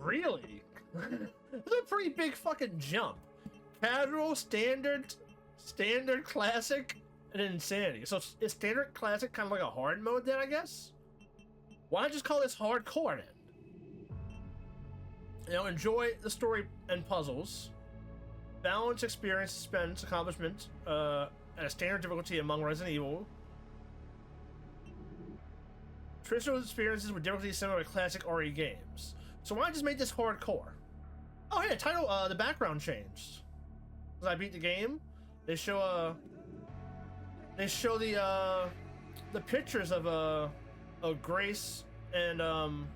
Really? That's a pretty big fucking jump. Casual, standard, classic, and insanity. So is standard classic kind of like a hard mode then, I guess? Why not just call this hardcore then? You know, enjoy the story and puzzles. Balance experience, suspense, accomplishment, at a standard difficulty among Resident Evil. Traditional experiences with difficulty similar to classic RE games. So why not just make this hardcore? Oh yeah, title, the background changed. As I beat the game, they show the pictures of Grace and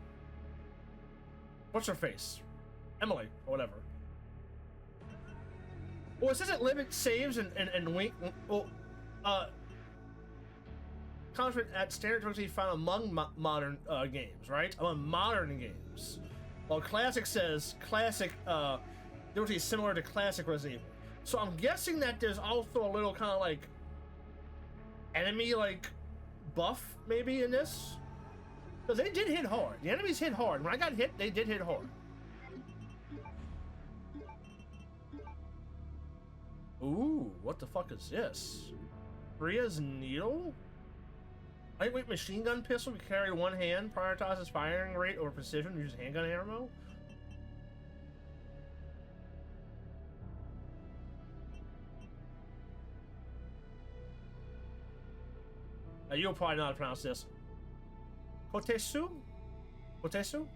what's her face? Emily or whatever. Well, it says it limits saves and link. Well, conflict at standard difficulty found among modern games, right? Among modern games. Well, classic says classic difficulty similar to classic Resident Evil. So I'm guessing that there's also a little kind of like enemy like buff maybe in this, because they did hit hard. The enemies hit hard. When I got hit, they did hit hard. Ooh, what the fuck is this? Priya's needle? Lightweight machine gun pistol can carry one hand, prioritizes firing rate over precision, uses handgun ammo. You'll probably know how to pronounce this. Kotesu? Kotesu?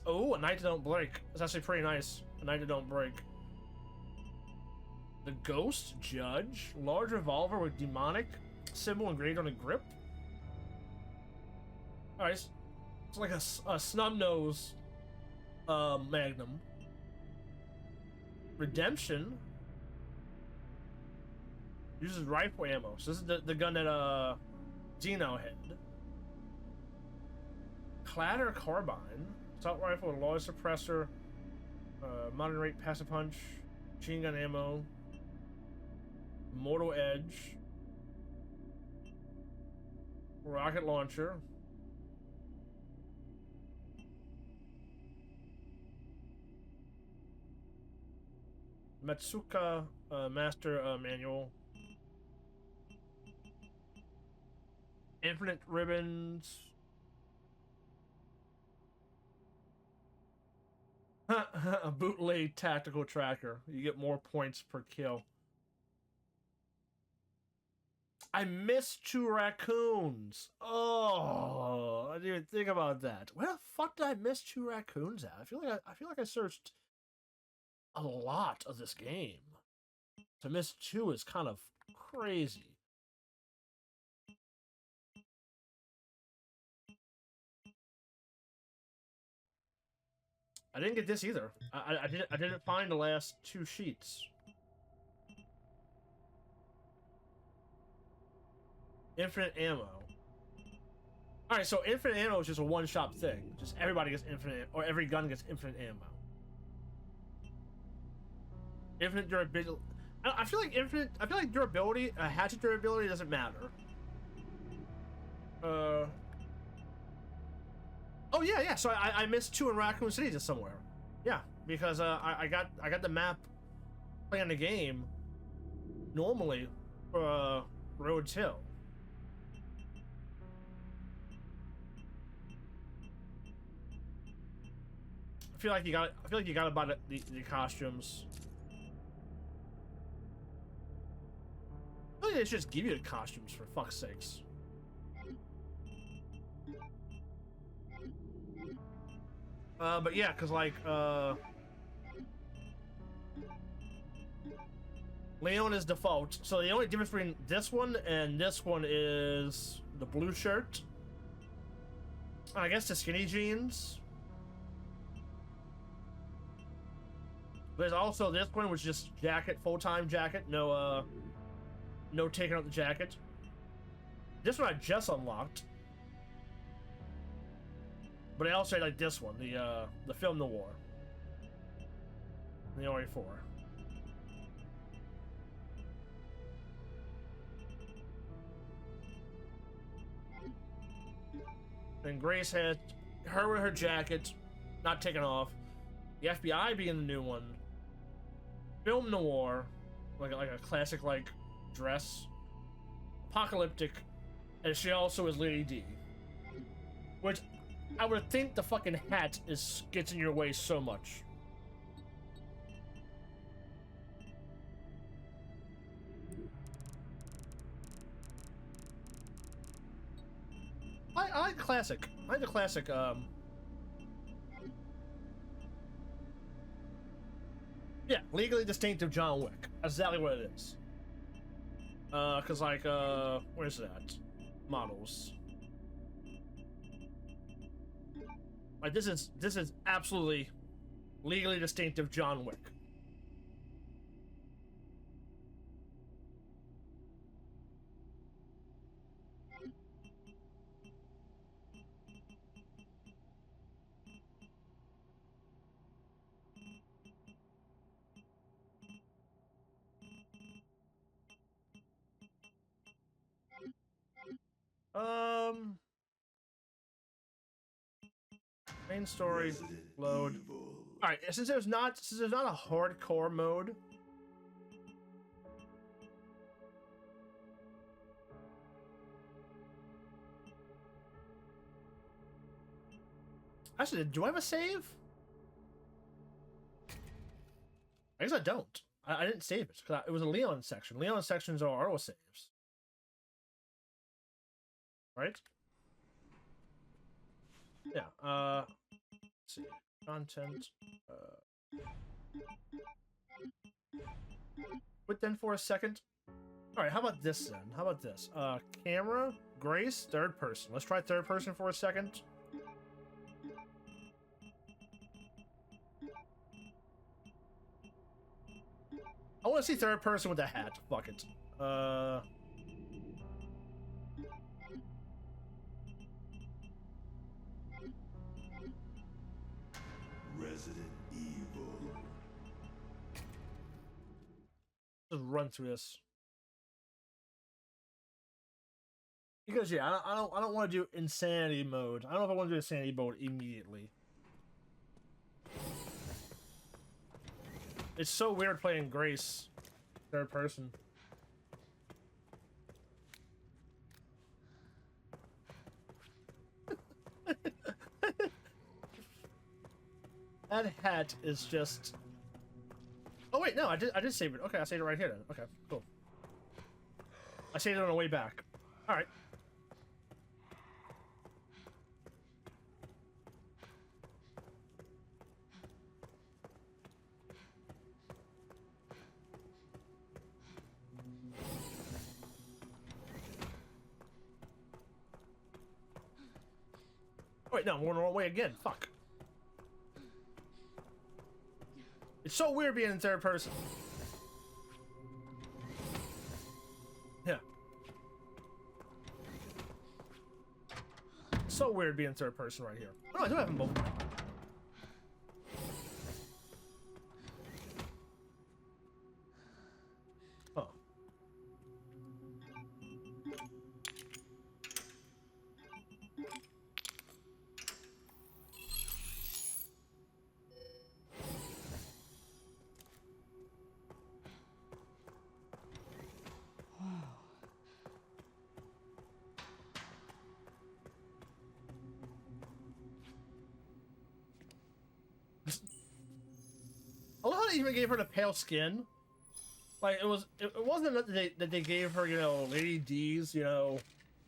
Oh, a night that don't break. It's actually pretty nice. A night that don't break. The Ghost Judge. Large revolver with demonic symbol engraved on the grip. Alright, it's like a snub nose magnum. Redemption. Uses rifle ammo. So this is the gun that Zeno had. Clatter carbine. Assault rifle with large suppressor. Modern rate passive punch. Machine gun ammo. Mortal edge. Rocket launcher. Matsuka master manual. Infinite ribbons. A bootleg tactical tracker. You get more points per kill. I missed 2 raccoons. Oh, I didn't even think about that. Where the fuck did I miss 2 raccoons at? I feel like I searched a lot of this game. To miss 2 is kind of crazy. I didn't get this either. I didn't find the last 2 sheets. Infinite ammo. Alright, so infinite ammo is just a one-shot thing. Just everybody gets infinite, or every gun gets infinite ammo. Infinite durability. I feel like durability, hatchet durability doesn't matter. Oh yeah. So I missed 2 in Raccoon City just somewhere. Yeah, because I got the map playing the game normally for Rhodes Hill. I feel like you gotta buy the costumes. I feel like they should just give you the costumes for fuck's sakes. But yeah, cause like Leon is default, so the only difference between this one and this one is the blue shirt. I guess the skinny jeans. There's also this one, which is just jacket, full-time jacket, no taking out the jacket. This one I just unlocked. But I also like this one, the film noir. The RE4. Then Grace had her with her jacket, not taken off. The FBI being the new one. Film noir, like a classic like dress. Apocalyptic, and she also is Lady D. Which I would think the fucking hat gets in your way so much. I like classic. I like the classic. Yeah, legally distinctive John Wick. That's exactly what it is. Cause like, where's that? Models. Like this is absolutely legally distinctive John Wick. Main story load. All right, since there's not a hardcore mode. Actually, do I have a save? I guess I don't. I didn't save it because it was a Leon section. Leon sections are auto saves, right? Yeah. Let's see. Content. Quit then for a second. All right. How about this then? How about this? Camera, Grace, third person. Let's try third person for a second. I want to see third person with a hat. Fuck it. Resident Evil. Just run through this. Because yeah, I don't want to do insanity mode. I don't know if I want to do insanity mode immediately. It's so weird playing Grace third person. That hat is just. Oh wait, no, I did save it. Okay, I saved it right here then. Okay, cool. I saved it on the way back. All right. Wait, no, I'm going the wrong way again. Fuck. It's so weird being in third person. Yeah. It's so weird being third person right here. Oh, I do have them both. Oh. I love how they even gave her the pale skin. Like it wasn't that they gave her, you know, Lady D's, you know,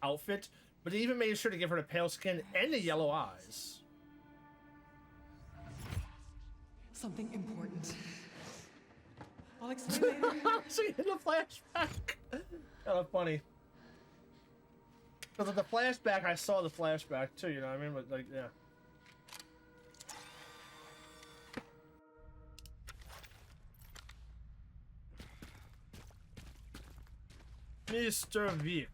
outfit, but they even made sure to give her the pale skin and the yellow eyes. Something important. I'll explain later. See in the flashback. Kind of funny. Because of the flashback, I saw the flashback too. You know what I mean? But like, yeah. Mr. Vic.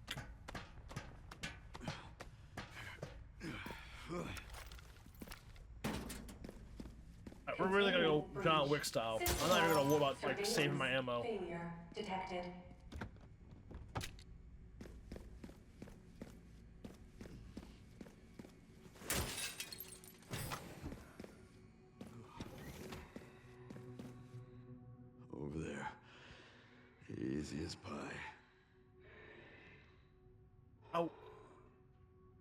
Right, we're really gonna go John Wick style. I'm not even gonna worry about like saving my ammo. Failure detected. easy as pie. Oh.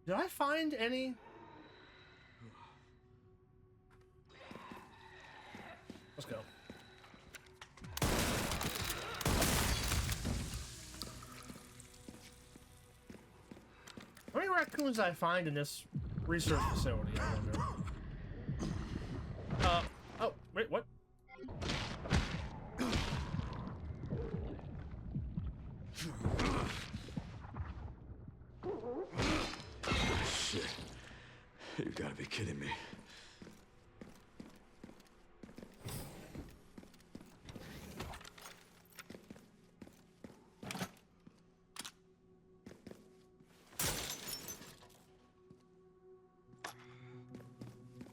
Did I find any? Let's go. How many raccoons did I find in this research facility, I wonder? Oh, wait, what? Shit. You gotta be kidding me.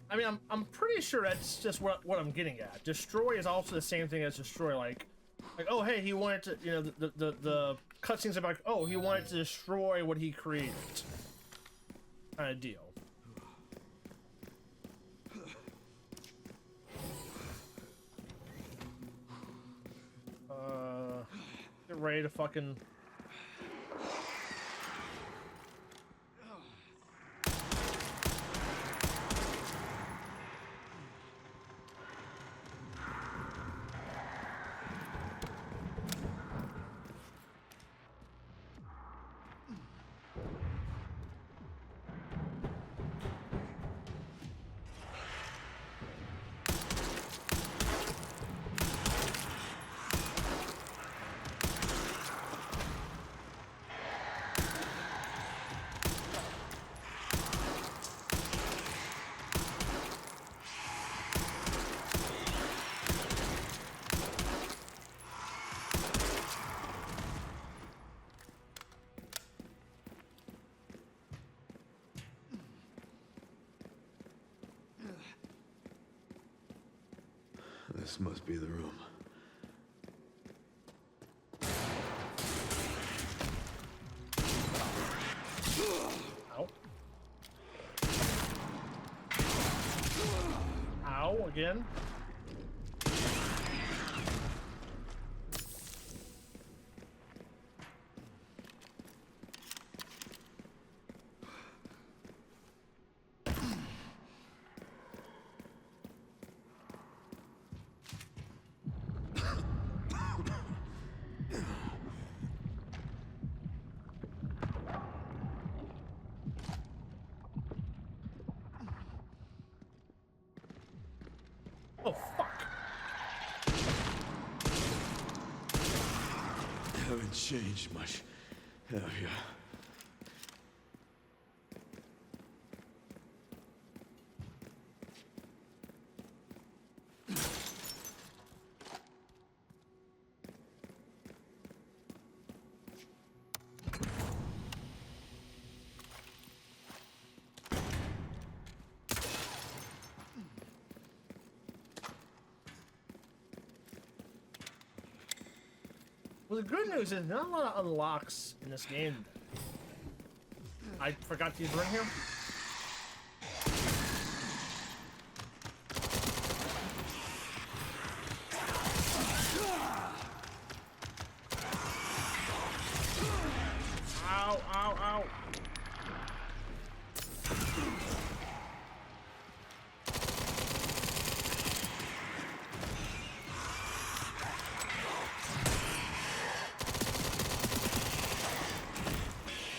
I mean, I'm pretty sure that's just what I'm getting at. Destroy is also the same thing as destroy. Like, oh hey, he wanted to, you know, the cutscenes about, oh, he wanted to destroy what he created, kind of deal. Get ready to fucking. This must be the room. Ow. Ow, again. Oh, fuck. Haven't changed much, have you? Well, the good news is not a lot of unlocks in this game. I forgot these were in here. Ow, ow, ow.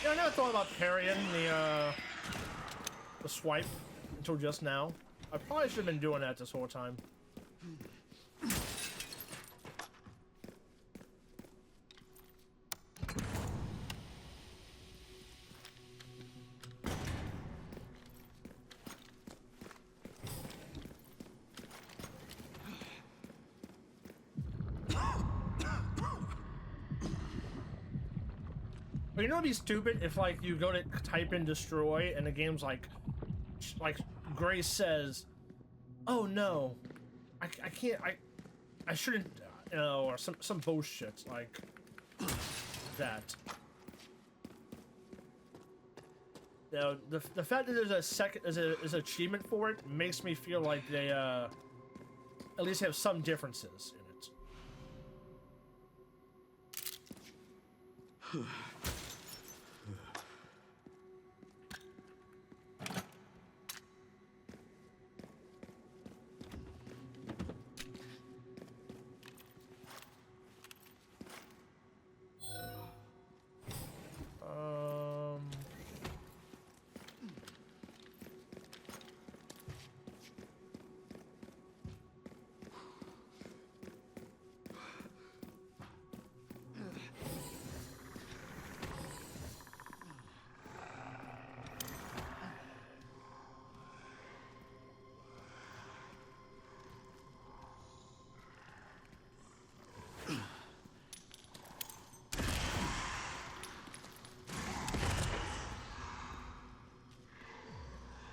Yeah, I never thought about parrying the swipe until just now. I probably should have been doing that this whole time. But you know, it'd be stupid if like you go to type in destroy and the game's like Grace says, "Oh no, I can't, I shouldn't," you know, or some bullshit like that. You know, the fact that there's a second, there's an achievement for it makes me feel like they at least have some differences in it.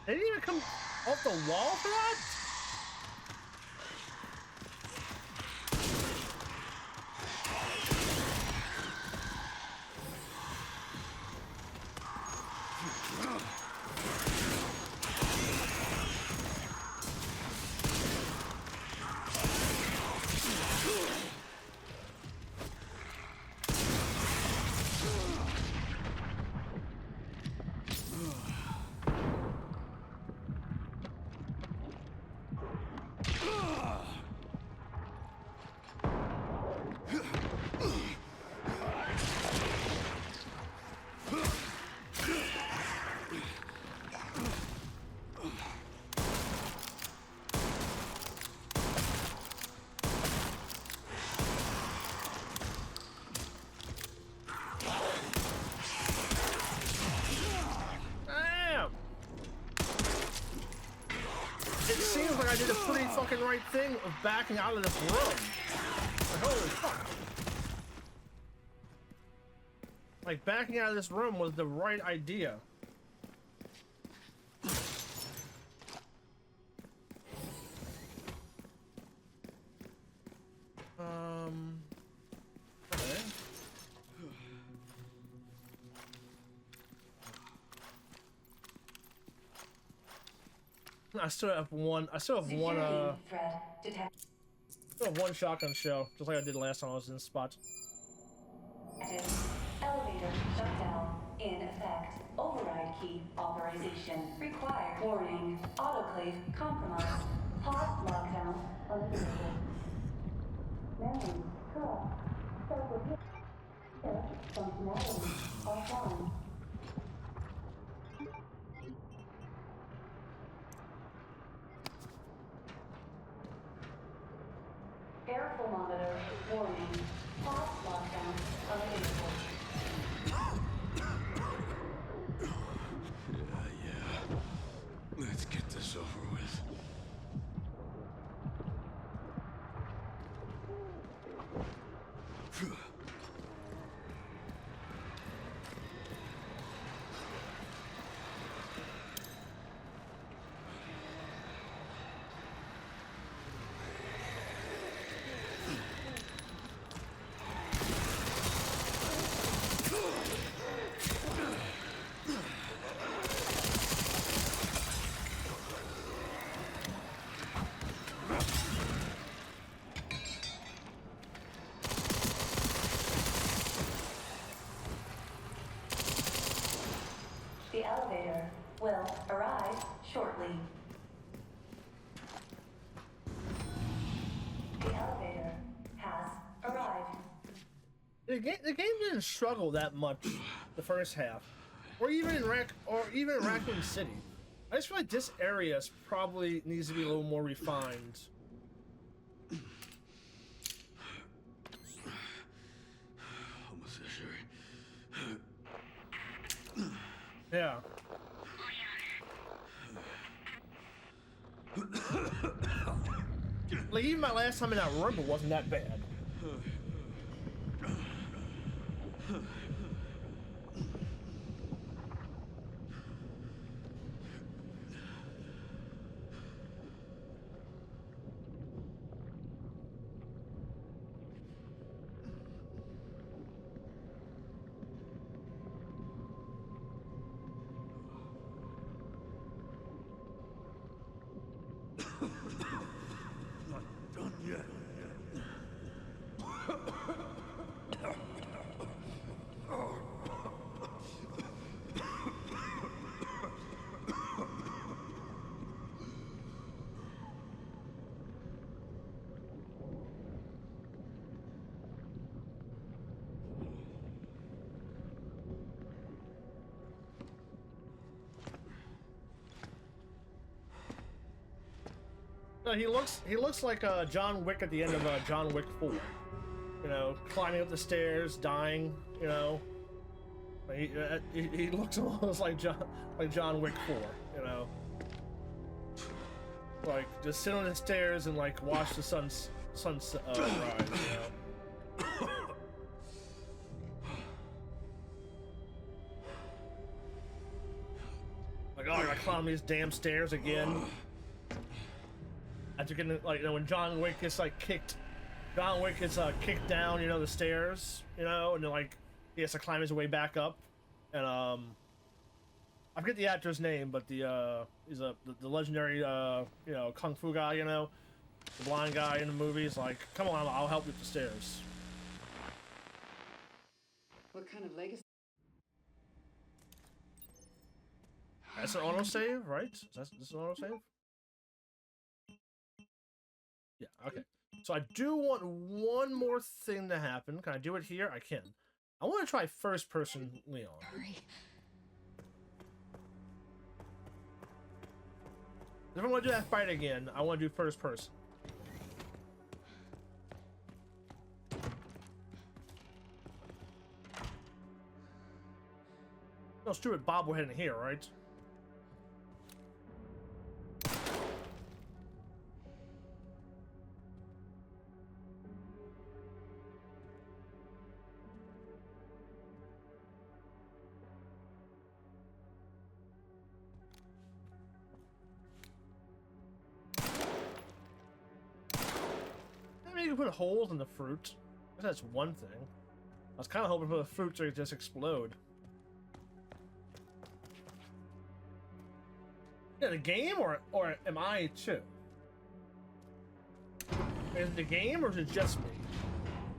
They didn't even come off the wall for that? I did a pretty fucking right thing of backing out of this room. Like, holy fuck. Like, backing out of this room was the right idea. Okay. I still have one shotgun shell, just like I did last time I was in the spot. Elevator shutdown in effect. Override key authorization required. Warning. Autoclave compromised. Hot lockdown unavailable. Memory corrupt. Self-repair. Functionality offline. Air thermometer warning. Hot lockdown unavailable. Yeah. Let's get this over with. The elevator will arrive shortly. The elevator has arrived. The game didn't struggle that much the first half, or even in Raccoon City. I just feel like this area probably needs to be a little more refined. Almost sure. Yeah. Like, even my last time in that room, it wasn't that bad. Not done yet. No, he looks like John Wick at the end of John Wick 4. You know, climbing up the stairs, dying. You know, he looks almost like John Wick 4. You know, like just sit on the stairs and like watch the sun rise. You know. Like, oh, I gotta climb these damn stairs again. After getting, like, you know, when John Wick gets like kicked kicked down, you know, the stairs, you know, and then like he has to climb his way back up. And I forget the actor's name, but he's the legendary you know, kung fu guy, you know, the blind guy in the movies. Like, come on, I'll help you with the stairs. What kind of legacy? That's an autosave, right? This is an autosave? Yeah, okay. So I do want one more thing to happen. Can I do it here? I can. I want to try first person Leon. Hurry. If I'm going to do that fight again, I want to do first person. No stupid bobblehead in here, right? You can put holes in the fruit. I guess that's one thing. I was kind of hoping for the fruit to just explode. Yeah, the game or am I too? Is it the game or is it just me?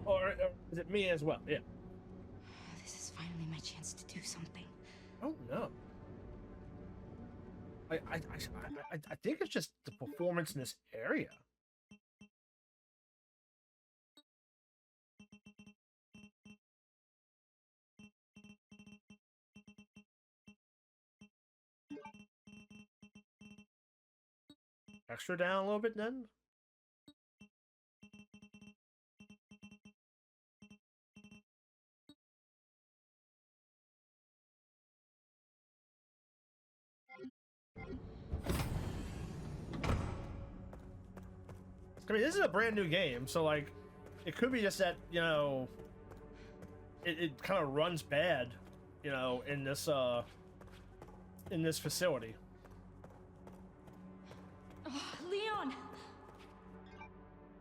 Or is it me as well? Yeah. This is finally my chance to do something. I don't know. I think it's just the performance in this area. Extra down a little bit then? I mean, this is a brand new game, so like, it could be just that, you know, it kind of runs bad, you know, in this facility. Oh, Leon!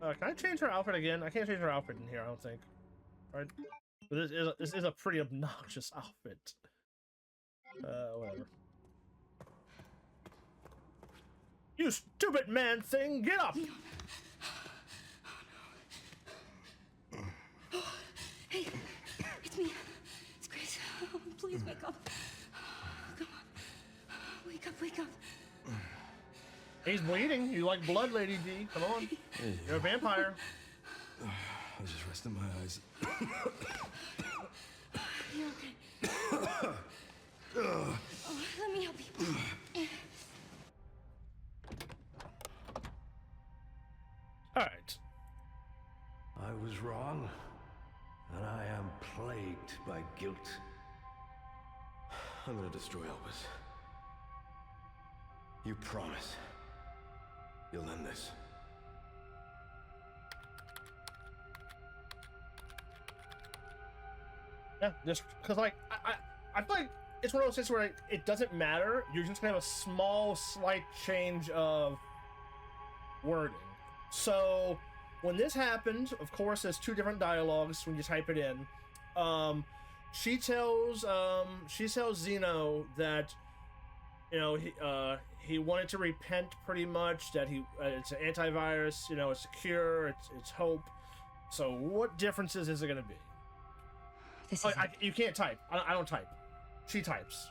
Can I change her outfit again? I can't change her outfit in here, I don't think. Right? But this is a pretty obnoxious outfit. Whatever. You stupid man thing! Get up! Leon. Oh, no. Hey, it's me. It's Grace. Oh, please wake up. Come on. Wake up, wake up. He's bleeding. You like blood, Lady D. Come on. Hey. You're a vampire. I was just resting my eyes. You're okay. Oh, let me help you. Alright. I was wrong, and I am plagued by guilt. I'm gonna destroy Elvis. You promise you'll end this. Yeah, just because, like, I feel like it's one of those things where it doesn't matter. You're just gonna have a small, slight change of wording. So when this happened, of course, there's two different dialogues when you type it in. She tells Zeno that, you know, he wanted to repent pretty much, that it's an antivirus, you know, it's secure, it's hope. So what differences is it gonna be? This Oh, is you can't type. I don't type. She types.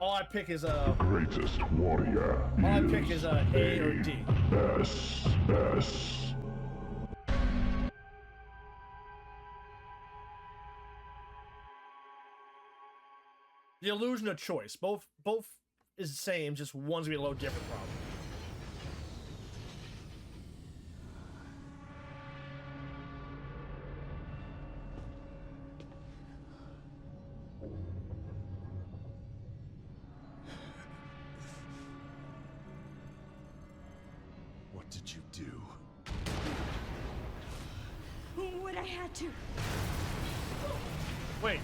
All I pick is Greatest warrior. all I pick is A or D. S. The illusion of choice. Both is the same, just one's gonna be a little different, probably. did you do? What I had to. Wait.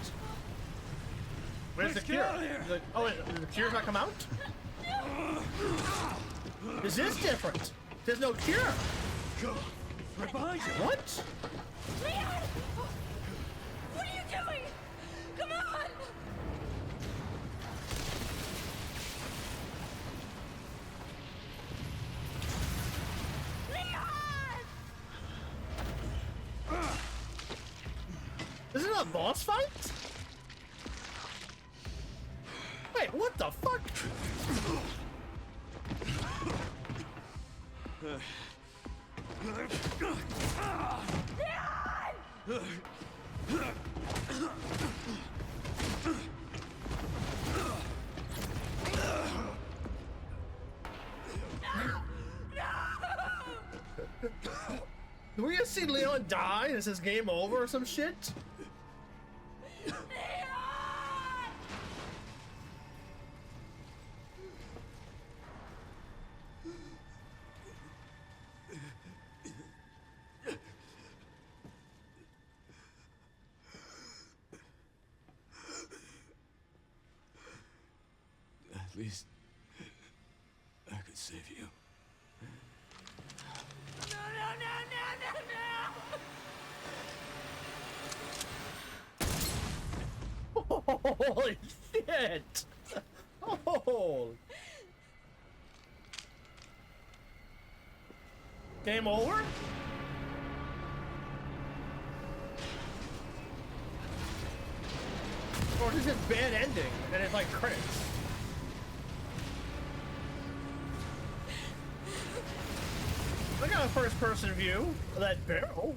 Where's the cure? Like, oh, wait, did the cure's not come out? This is different. There's no cure. Go! Right behind you! What? Leon! What are you doing? Come on! Leon! Isn't it a boss fight? Wait, what the fuck? Do we just see Leon die and it says game over or some shit? At least I could save you. Holy shit! Oh! Game over? Or is it bad ending and it's like credits? Look at a first person view of that barrel.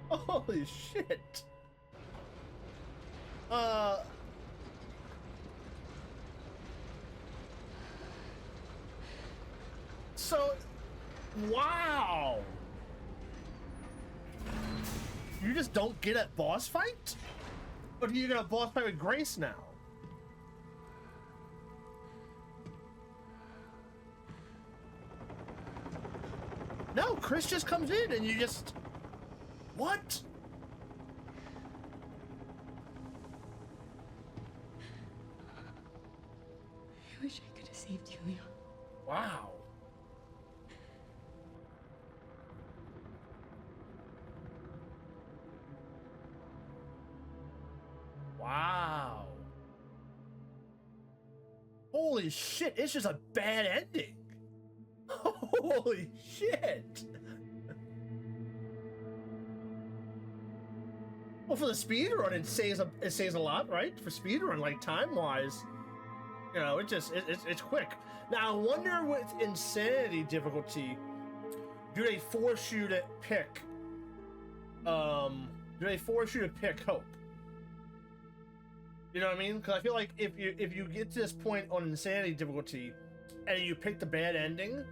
Holy shit. So, wow. You just don't get a boss fight? Or do you get a boss fight with Grace now? No, Chris just comes in and you just... What? I wish I could have saved you, Leon. Wow. Wow. Holy shit, it's just a bad ending. Holy shit. Well, for the speedrun, it saves a lot, right? For speedrun, like time-wise, you know, it's quick. Now, I wonder with insanity difficulty, do they force you to pick? Do they force you to pick hope? You know what I mean? Because I feel like if you get to this point on insanity difficulty, and you pick the bad ending,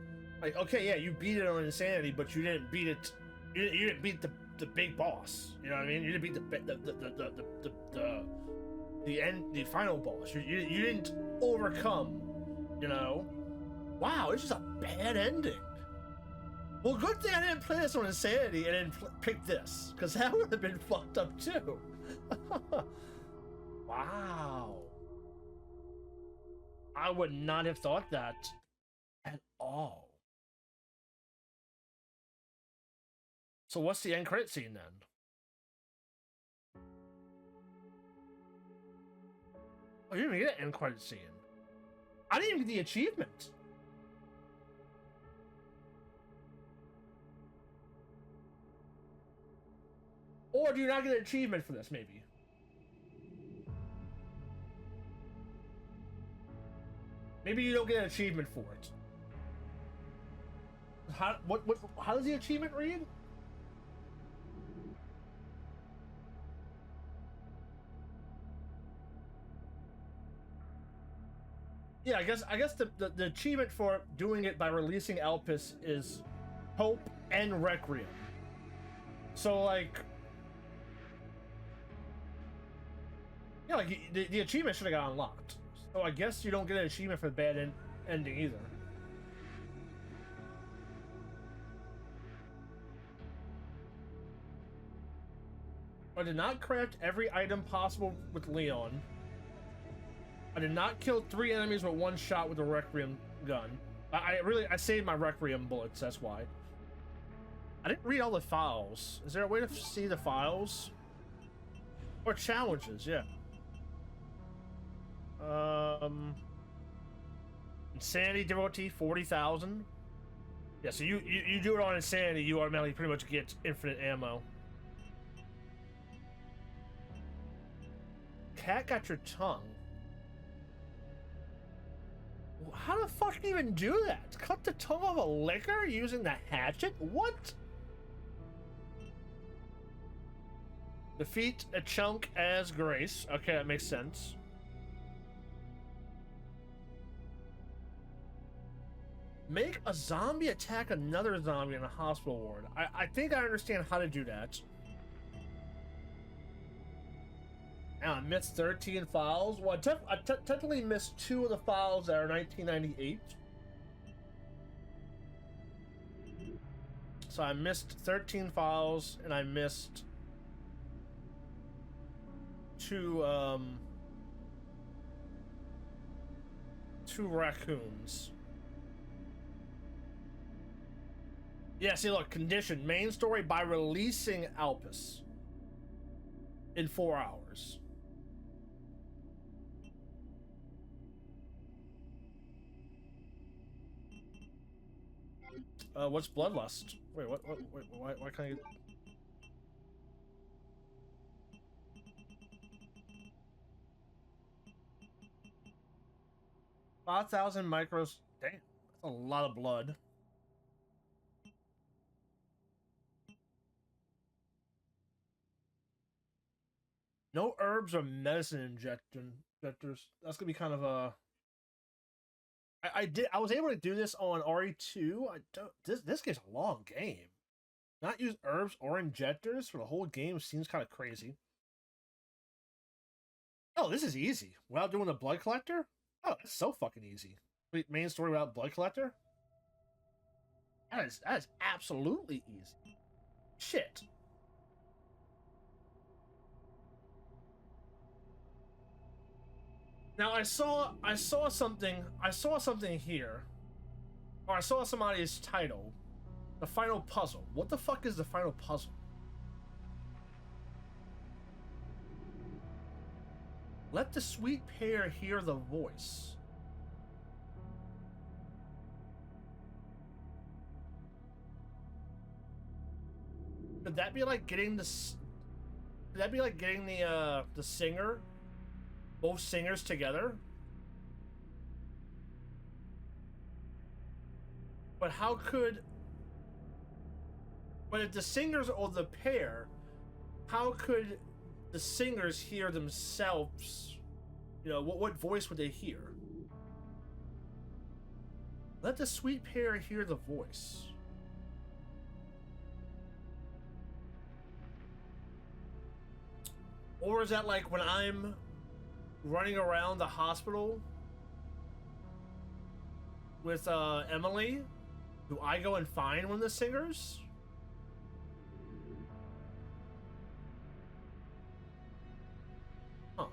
like, okay, yeah, you beat it on insanity, but you didn't beat it. You didn't beat the big boss. You know what I mean? You didn't beat the final boss. You didn't overcome. You know? Wow, it's just a bad ending. Well, good thing I didn't play this on insanity and didn't pick this, because that would have been fucked up too. Wow. I would not have thought that at all. So what's the end credit scene then? Oh, you didn't even get an end credit scene. I didn't even get the achievement. Or do you not get an achievement for this, maybe? Maybe you don't get an achievement for it. How does the achievement read? Yeah, I guess the achievement for doing it by releasing Elpis is Hope and Requiem. So like, yeah, like the achievement should have got unlocked. So I guess you don't get an achievement for bad ending either. I did not craft every item possible with Leon. I did not kill 3 enemies with 1 shot with the Requiem gun. I saved my Requiem bullets, that's why. I didn't read all the files. Is there a way to see the files? Or challenges, yeah. Insanity difficulty 40,000. Yeah, so you do it on Insanity, you automatically pretty much get infinite ammo. Cat got your tongue. How the fuck do you even do that? Cut the tongue of a liquor using the hatchet? What? Defeat a chunk as Grace. Okay, that makes sense. Make a zombie attack another zombie in a hospital ward. I think I understand how to do that. I missed 13 files. Well, I technically missed 2 of the files that are 1998. So I missed 13 files, and I missed 2 raccoons. Yeah, see, look, condition. Main story by releasing Alpus in 4 hours. What's Bloodlust? Wait, wait, why can't I get... 5,000 micros. Damn, that's a lot of blood. No herbs or medicine injectors. That's gonna be kind of a... I was able to do this on RE2. This game's a long game. Not use herbs or injectors for the whole game seems kind of crazy. Oh, this is easy. Without doing the blood collector? Oh, that's so fucking easy. Wait, main story without blood collector? That is absolutely easy. Shit. Now I saw something here. Or I saw somebody's title. The final puzzle. What the fuck is the final puzzle? Let the sweet pear hear the voice. Could that be like getting the... Could that be like getting the singer? Both singers together? But how could... But if the singers are the pair, how could the singers hear themselves? You know, what voice would they hear? Let the sweet pair hear the voice. Or is that like when I'm running around the hospital with Emily? Do I go and find one of the singers? Huh.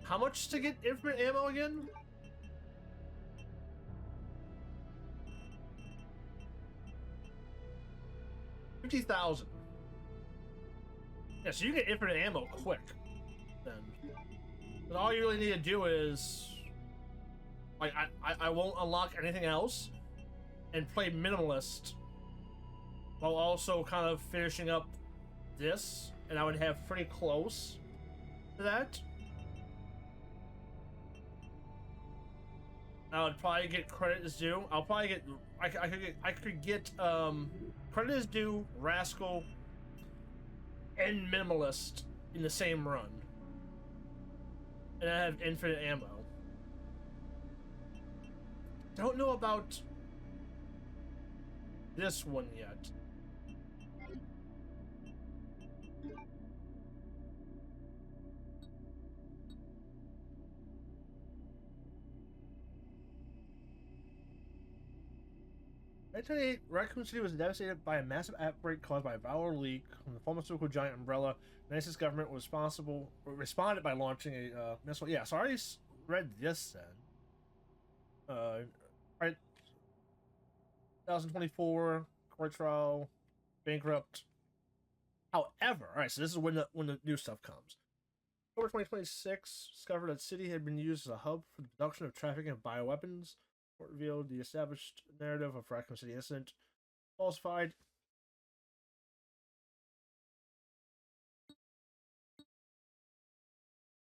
How much to get infinite ammo again? $50,000. Yeah, so you get infinite ammo quick, then. But all you really need to do is... Like, I won't unlock anything else, and play minimalist, while also kind of finishing up this, and I would have pretty close to that. I would probably get credit is due. I'll probably get... I could get, credit is due, Rascal, and minimalist in the same run, and I have infinite ammo. Don't know about this one yet. 1998, Raccoon City was devastated by a massive outbreak caused by a viral leak from the pharmaceutical giant Umbrella. The United States government was responded by launching a missile. Yeah, so I already read this then. Right, 2024 court trial, bankrupt. However, all right, so this is when the new stuff comes. October 2026 discovered that city had been used as a hub for the production of trafficking of bioweapons. Court revealed the established narrative of Raccoon City incident falsified.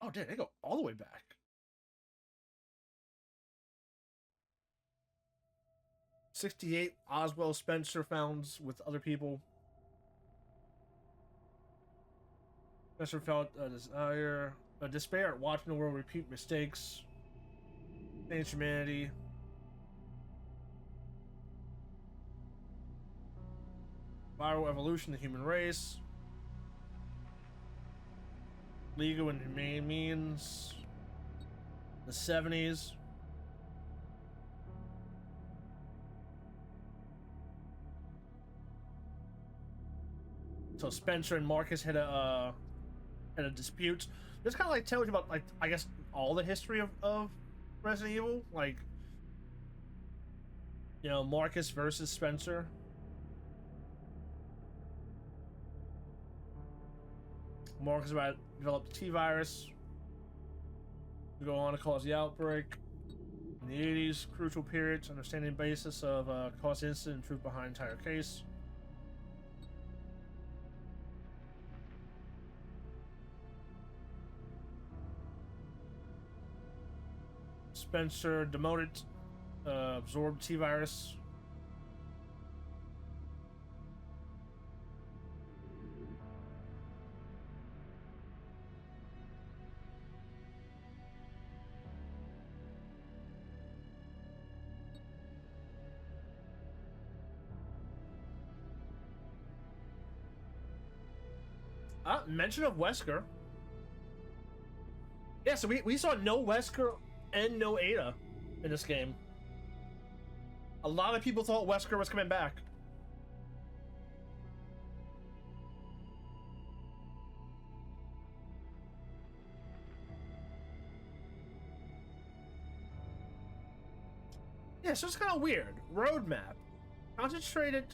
Oh, damn, they go all the way back. '68, Oswald Spencer found with other people. Spencer felt a despair at watching the world repeat mistakes, change humanity. Viral evolution of the human race. Legal and humane means. The 70s. So Spencer and Marcus had a dispute. This kind of like tells you about, like, I guess all the history of Resident Evil, like, you know, Marcus versus Spencer. Marcus about to develop the T-virus to go on to cause the outbreak. In the 80s, crucial periods, understanding the basis of cause incident and truth behind entire case. Spencer demoted, absorbed T-virus. Mention of Wesker. Yeah, so we saw no Wesker and no Ada in this game. A lot of people thought Wesker was coming back. Yeah, so it's kind of weird. Roadmap. Concentrated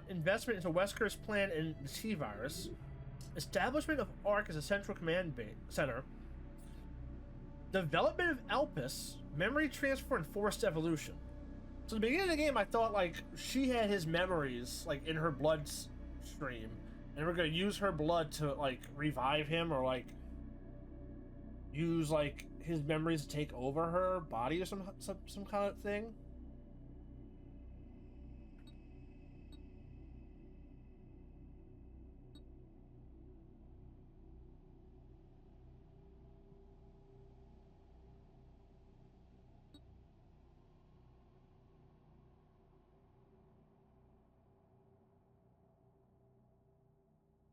investment into Wesker's plan in the T-virus. Establishment of ARC as a central command center. Development of Elpis. Memory transfer and forced evolution. So at the beginning of the game, I thought, like, she had his memories, like, in her blood stream. And we're going to use her blood to, like, revive him or, like, use, like, his memories to take over her body or some kind of thing.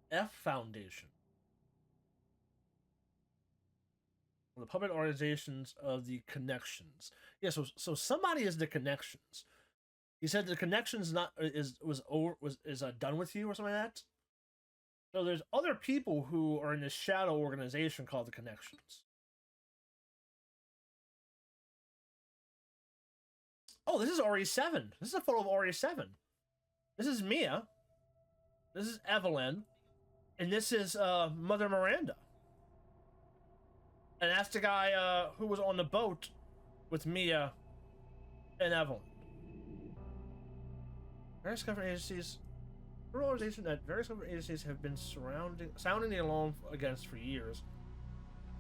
F Foundation. One of the puppet organizations of the Connections. Yeah, so somebody is the Connections. He said the Connections is done with you or something like that. So there's other people who are in this shadow organization called the Connections. Oh, this is RE7. This is a photo of RE7. This is Mia. This is Evelyn. And this is Mother Miranda. And that's the guy who was on the boat with Mia and Evelyn. Various government agencies, a organization that various government agencies have been sounding the alarm against for years.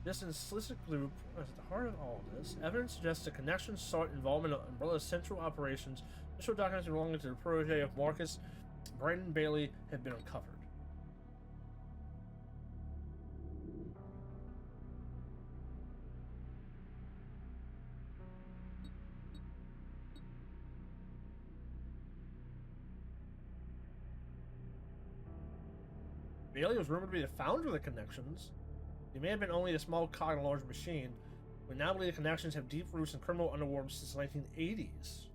This implicit group is at the heart of all of this. Evidence suggests the Connections sought involvement of Umbrella's central operations. Initial documents belonging to the protege of Marcus, Brandon Bailey, have been uncovered. Bailey was rumored to be the founder of the Connections. He may have been only a small cog in a large machine, but now believe the Connections have deep roots in criminal underworld since the 1980s.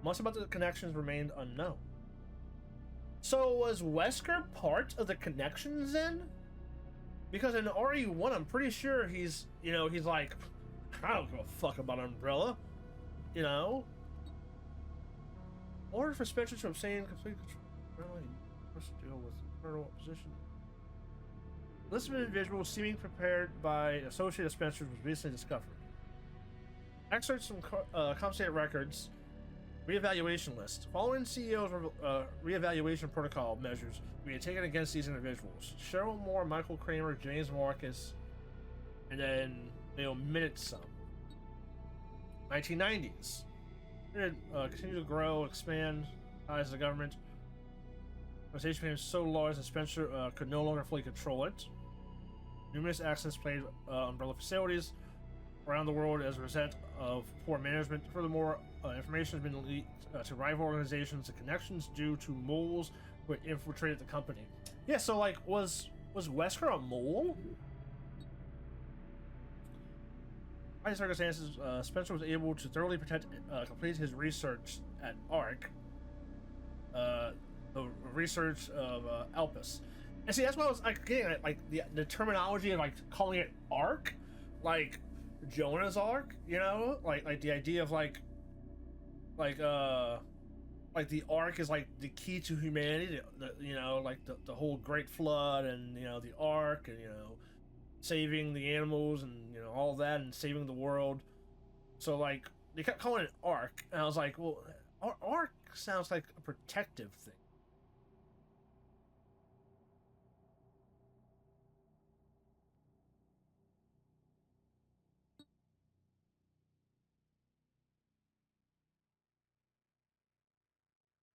Much about the connections remained unknown. So was Wesker part of the connections then? Because in RE1, I'm pretty sure he's like, I don't give a fuck about Umbrella, you know? Order for Spencer to obtain complete control. He must deal with internal opposition. List of individuals seeming prepared by Associate Spencer was recently discovered. Excerpts from compensated records. Reevaluation list. Following CEO's reevaluation protocol measures we had taken against these individuals: Cheryl Moore, Michael Kramer, James Marcus, and then they omitted some. 1990s. Continue to grow, expand, ties to the government. The organization became so large that Spencer could no longer fully control it. Numerous accidents plagued Umbrella facilities around the world as a result of poor management. Furthermore, information has been leaked to rival organizations and connections due to moles who had infiltrated the company. Yeah, so like, was Wesker a mole? By these circumstances, Spencer was able to thoroughly complete his research at ARC, the research of Alpus. And see, that's why I was like getting at, like the terminology of like calling it ARC, like Jonah's Ark, you know, like the idea of like the Ark is like the key to humanity, like the whole Great Flood, and the Ark, and saving the animals, and all that, and saving the world. So like they kept calling it Ark, and I was like, well, Ark sounds like a protective thing.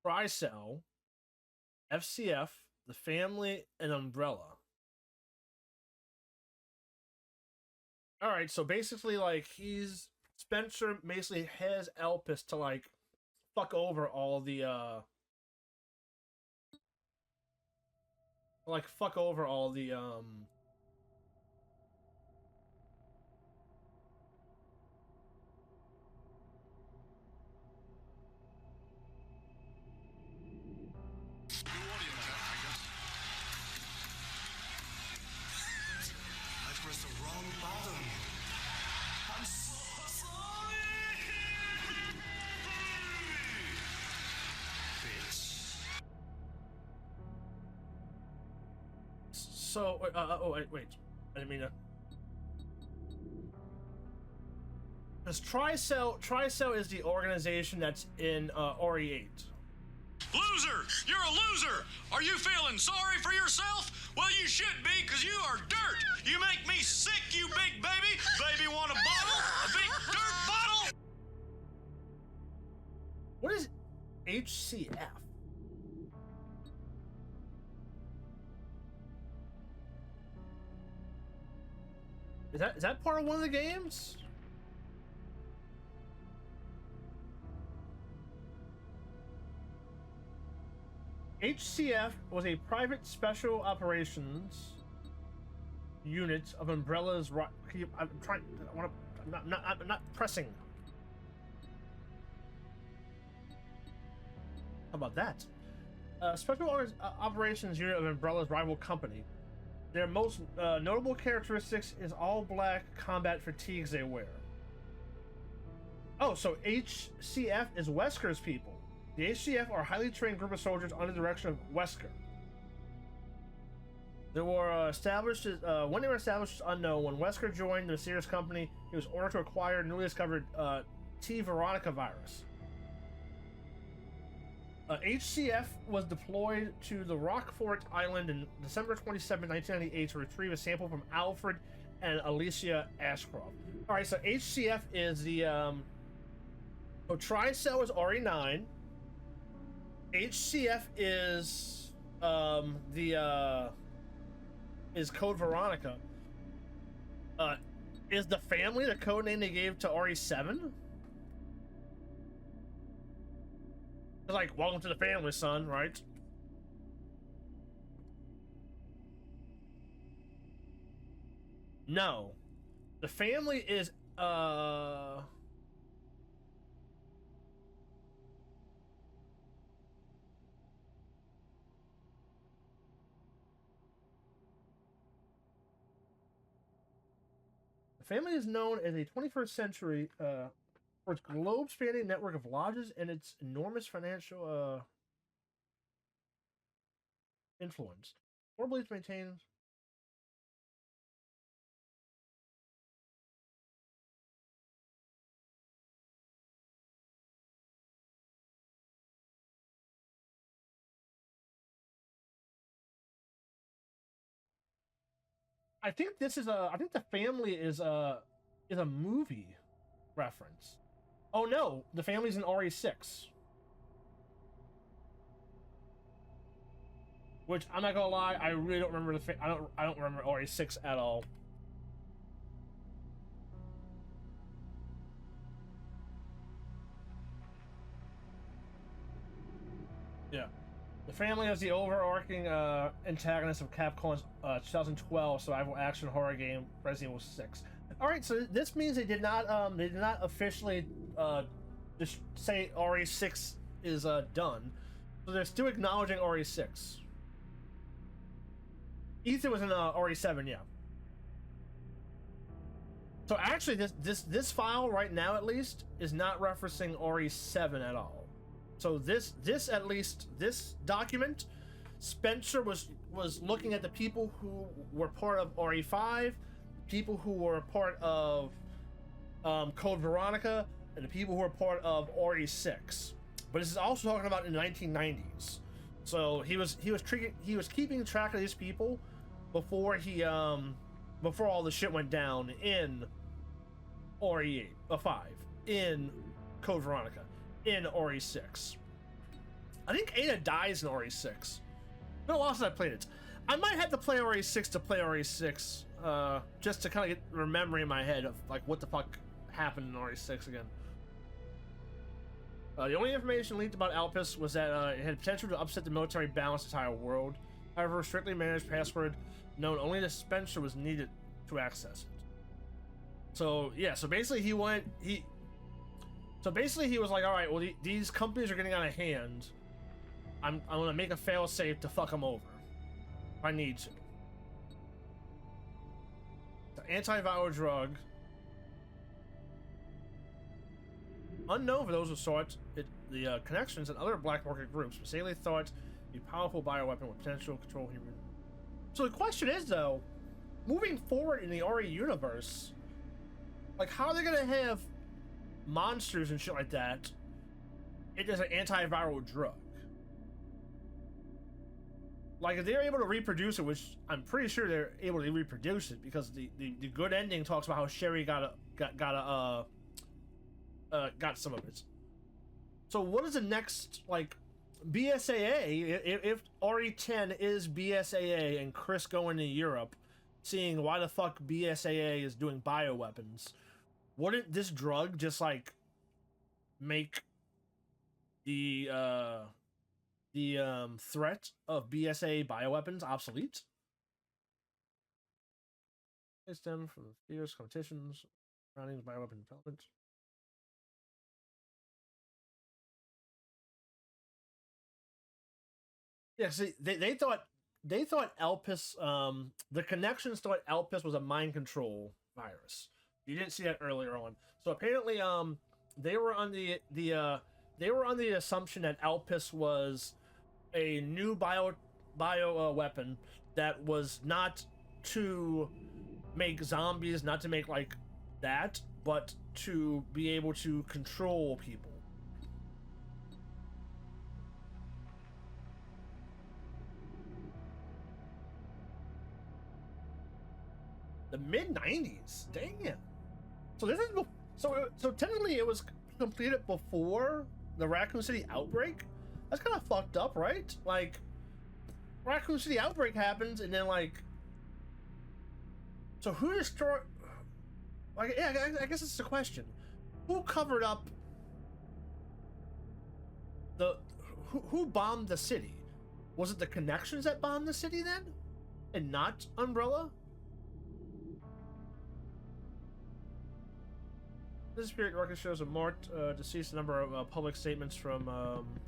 Tricell, FCF, the family, and Umbrella. Alright, so basically, like, Spencer basically has Elpis to, like, fuck over all the, I pressed the wrong button. I'm so sorry. Bitch. So, wait. I didn't mean to. Because Tricell is the organization that's in RE8. Loser! You're a loser! Are you feeling sorry for yourself? Well, you should be, because you are dirt! You make me sick, you big baby! Baby want a bottle? A big dirt bottle? What is HCF? Is that part of one of the games? HCF was a private special operations unit of Umbrella's. I'm not pressing. How about that? Special operations unit of Umbrella's rival company. Their most notable characteristics is all black combat fatigues they wear. Oh, so HCF is Wesker's people. The HCF are a highly trained group of soldiers under the direction of Wesker. They were established when they were established is unknown. When Wesker joined the mysterious company, he was ordered to acquire newly discovered T. Veronica virus. HCF was deployed to the Rockfort Island in December 27, 1998 to retrieve a sample from Alfred and Alicia Ashcroft. Alright, so HCF is the so Tricell is RE9. HCF is is Code Veronica. Is the family the code name they gave to RE7? It's like, welcome to the family, son, right? No. The family is family is known as a 21st century for its globe-spanning network of lodges and its enormous financial influence. Or believes maintains. I think this is a. I think the family is a movie reference. Oh no, the family's in RE6. Which I'm not gonna lie, I really don't remember I don't remember RE6 at all. Yeah. The family is the overarching antagonist of Capcom's 2012 survival action horror game Resident Evil 6. All right, so this means they did not officially just say RE6 is done. So they're still acknowledging RE6. Ethan was in RE7, yeah. So actually, this file right now, at least, is not referencing RE7 at all. So this at least this document, Spencer was looking at the people who were part of RE5, people who were part of Code Veronica, and the people who were part of RE6. But this is also talking about in the 1990s. So he was keeping track of these people before he before all the shit went down in RE8, 5, in Code Veronica, in RE6. I think Ada dies in RE6. It's been a while since I played it. I might have to play RE6 to play RE6, just to kind of get the memory in my head of like what the fuck happened in RE6 again. The only information leaked about Alpus was that it had potential to upset the military balance of the entire world. However, a strictly managed password known only to Spencer was needed to access it. So yeah, so basically he was like, all right, well these companies are getting out of hand. I'm gonna make a failsafe to fuck them over if I need to. The antiviral drug, unknown for those who saw it, the connections and other black market groups mistakenly thought a powerful bioweapon with potential to control human. So the question is though, moving forward in the RE universe, like how are they gonna have monsters and shit like that? It is an antiviral drug. Like if they're able to reproduce it, which I'm pretty sure they're able to reproduce it, because the good ending talks about how Sherry got some of it. So what is the next, like, BSAA, if RE10 is BSAA and Chris going to Europe, seeing why the fuck BSAA is doing bioweapons, wouldn't this drug just like make the threat of BSAA bioweapons obsolete? They stem from fierce competitions surrounding bioweapon development. Yeah, see, they thought Elpis, the connections thought Elpis was a mind control virus. You didn't see that earlier on. So apparently, they were on the assumption that Elpis was a new bio weapon that was not to make zombies, not to make like that, but to be able to control people. The mid-90s, damn. So this is so technically it was completed before the Raccoon City outbreak. That's kind of fucked up, right? Like, Raccoon City outbreak happens, and then like, so who destroyed? Like, yeah, I guess it's a question. Who covered up the? Who bombed the city? Was it the connections that bombed the city then, and not Umbrella? This spirit record shows a marked deceased number of public statements from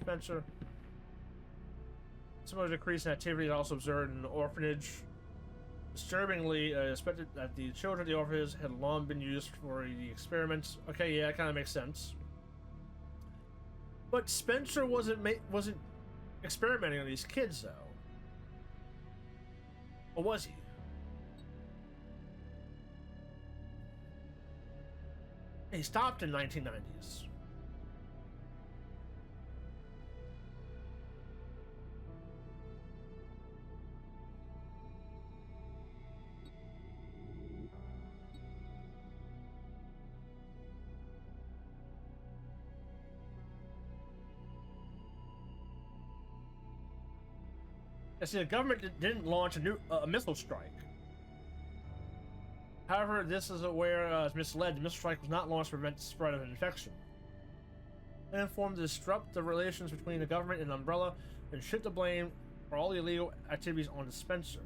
Spencer. Similar decrease in activity is also observed in an orphanage. Disturbingly, expected that the children of the orphans had long been used for the experiments. Okay, yeah, that kind of makes sense. But Spencer wasn't experimenting on these kids, though. Or was he? He stopped in 1990s. See, the government didn't launch a missile strike. However, this is where it's misled. The missile strike was not launched to prevent the spread of an infection. It informed to disrupt the relations between the government and Umbrella and shift the blame for all the illegal activities on Spencer.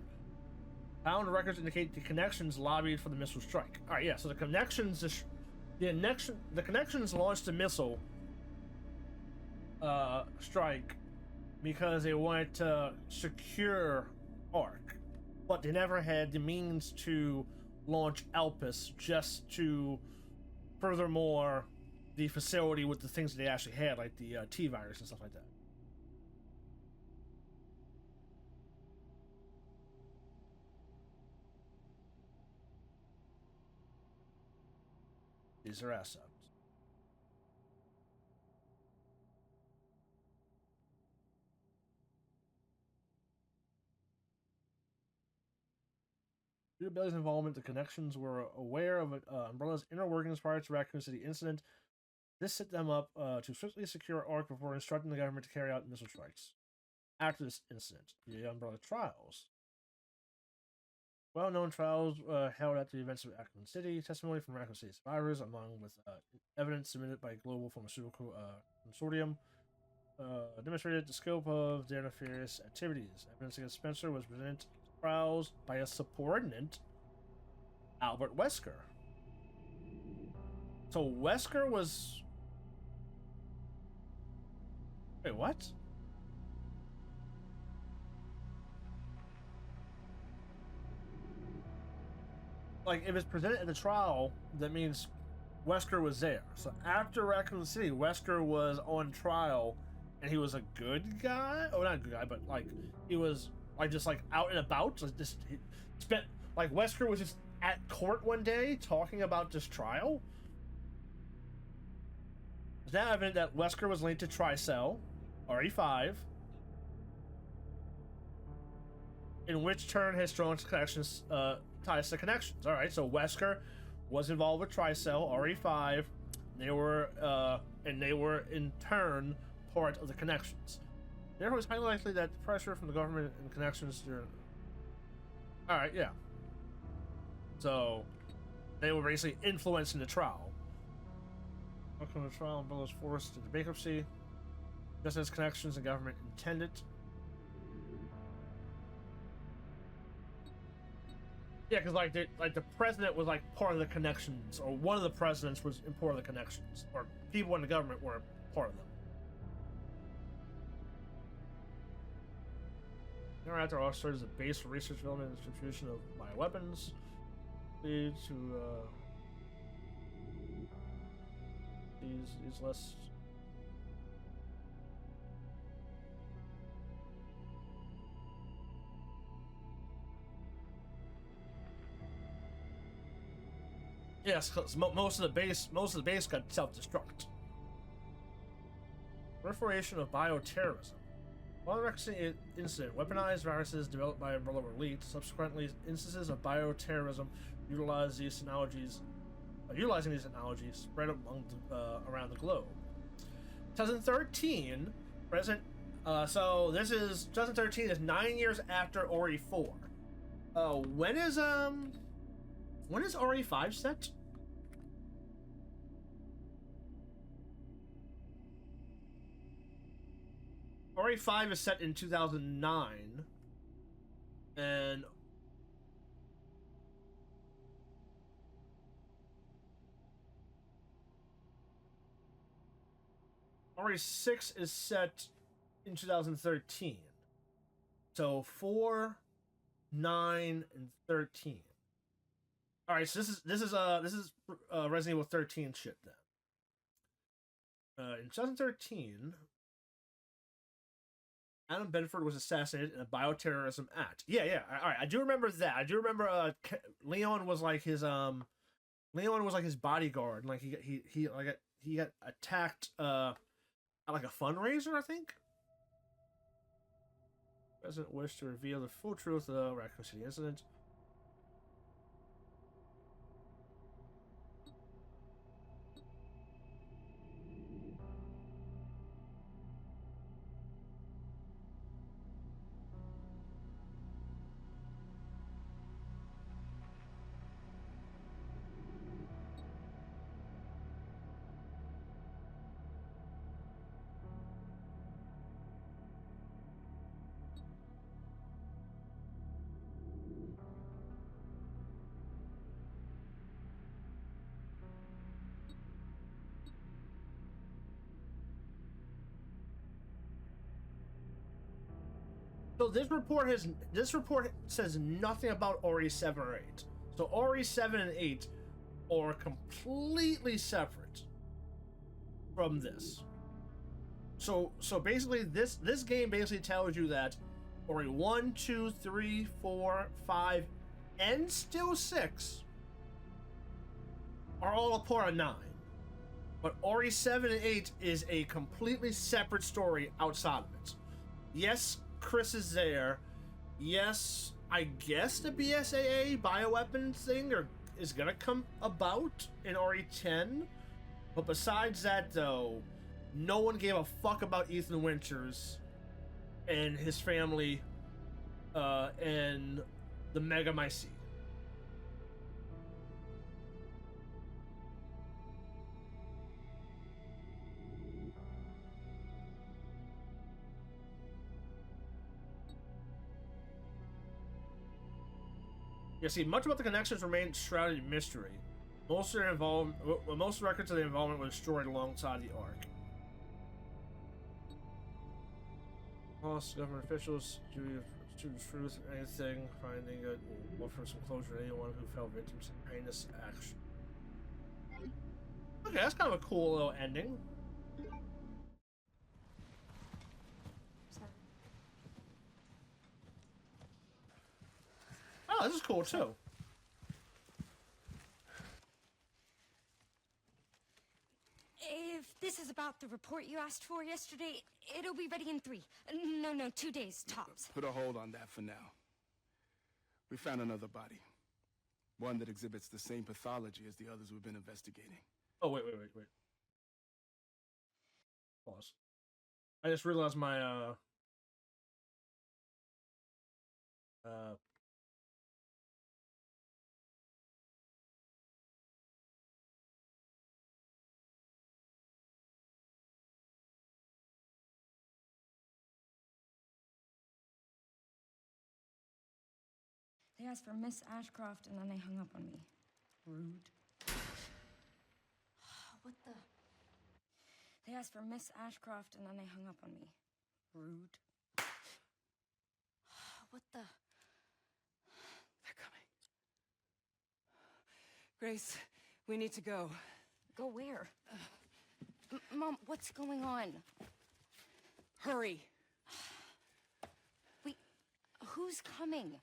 Found records indicate the connections lobbied for the missile strike. All right, yeah. So the connections launched the missile strike because they wanted to secure Ark, but they never had the means to launch Elpis just to furthermore the facility with the things that they actually had, like the T virus and stuff like that. These are assets. Due to Billy's involvement, the connections were aware of Umbrella's inner workings prior to Raccoon City incident. This set them up to swiftly secure Ark before instructing the government to carry out missile strikes. After this incident, the Umbrella trials. Well-known trials held at the events of Raccoon City. Testimony from Raccoon City survivors, along with evidence submitted by Global Pharmaceutical Consortium, demonstrated the scope of their nefarious activities. Evidence against Spencer was presented to trials by a subordinate, Albert Wesker. So Wesker was... Wait, what? Like, if it's presented at the trial, that means Wesker was there. So after Raccoon City, Wesker was on trial, and he was a good guy? Oh, not a good guy, but, like, he was, like, just, like, out and about. So just, he spent, like, Wesker was just at court one day talking about this trial. It's now evident that Wesker was linked to Tricell, RE5, in which turn has strong connections, ties to connections. All right, so Wesker was involved with Tricell, RE5. They were in turn part of the connections. Therefore, it's highly likely that the pressure from the government and connections. All right, yeah. So they were basically influencing the trial. Welcome to the trial, Umbrella was forced into bankruptcy, just as connections and government intended. Yeah, because like the president was like part of the connections, or one of the presidents was in part of the connections, or people in the government were part of them. Thereafter, also serves as a base for research, development, and distribution of bioweapons, lead to these less. Yes, because most of the base got self-destruct. Proliferation of bioterrorism. While the Requiem incident, weaponized viruses developed by Umbrella were leaked. Subsequently, instances of bioterrorism utilizing these technologies spread around the globe. 2013, President. So this is 2013 is 9 years after RE4. When is RE5 set? RE5 is set in 2009, and RE6 is set in 2013. So 4, 9, and 13. All right, so this is Resident Evil 13 shit then. In 2013, Adam Benford was assassinated in a bioterrorism act. Yeah. All right, I do remember that. I do remember Leon was like his bodyguard, and like he got attacked at like a fundraiser, I think. President wished to reveal the full truth of the Raccoon City incident. So this report says nothing about Ori 7 or 8. So Ori 7 and 8 are completely separate from this. So basically this game basically tells you that Ori 1, 2, 3, 4, 5, and still 6 are all a part of 9. But Ori 7 and 8 is a completely separate story outside of it. Yes, Chris is there. Yes, I guess the BSAA bioweapon thing is gonna come about in RE10. But besides that, though, no one gave a fuck about Ethan Winters and his family and the Megamycete. You see, much about the connections remained shrouded in mystery. Most records of the involvement were destroyed alongside the Ark. Lost government officials, duty to the truth, anything, finding it will offer some closure to anyone who fell victim to heinous action. Okay, that's kind of a cool little ending. Oh, this is cool too. If this is about the report you asked for yesterday, it'll be ready in 3. No, 2 days, tops. Put a hold on that for now. We found another body. One that exhibits the same pathology as the others we've been investigating. Oh, wait. Pause. I just realized my, They asked for Miss Ashcroft and then they hung up on me. Rude. What the? They asked for Miss Ashcroft and then they hung up on me. Rude. What the? They're coming. Grace, we need to go. Go where? Mom, what's going on? Hurry. Wait, who's coming?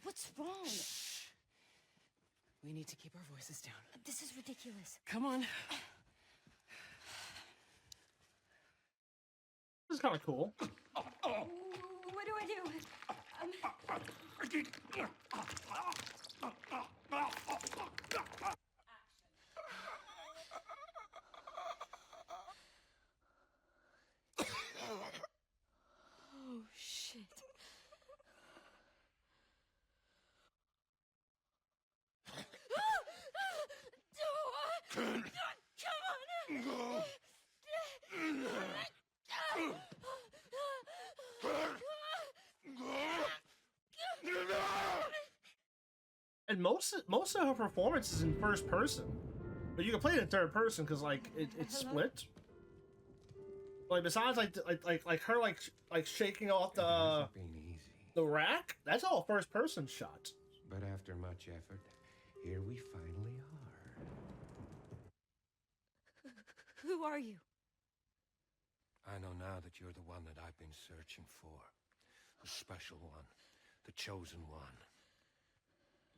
What's wrong? Shh. We need to keep our voices down. This is ridiculous. Come on. this is kind of cool. What do I do? Oh, shit. Come on! And most of her performance is in first person, but you can play it in third person because like it's split. Like besides like her like shaking off the The rack? That's all first person shot. But after much effort, here we finally are. Who are you? I know now that you're the one that I've been searching for. The special one. The chosen one.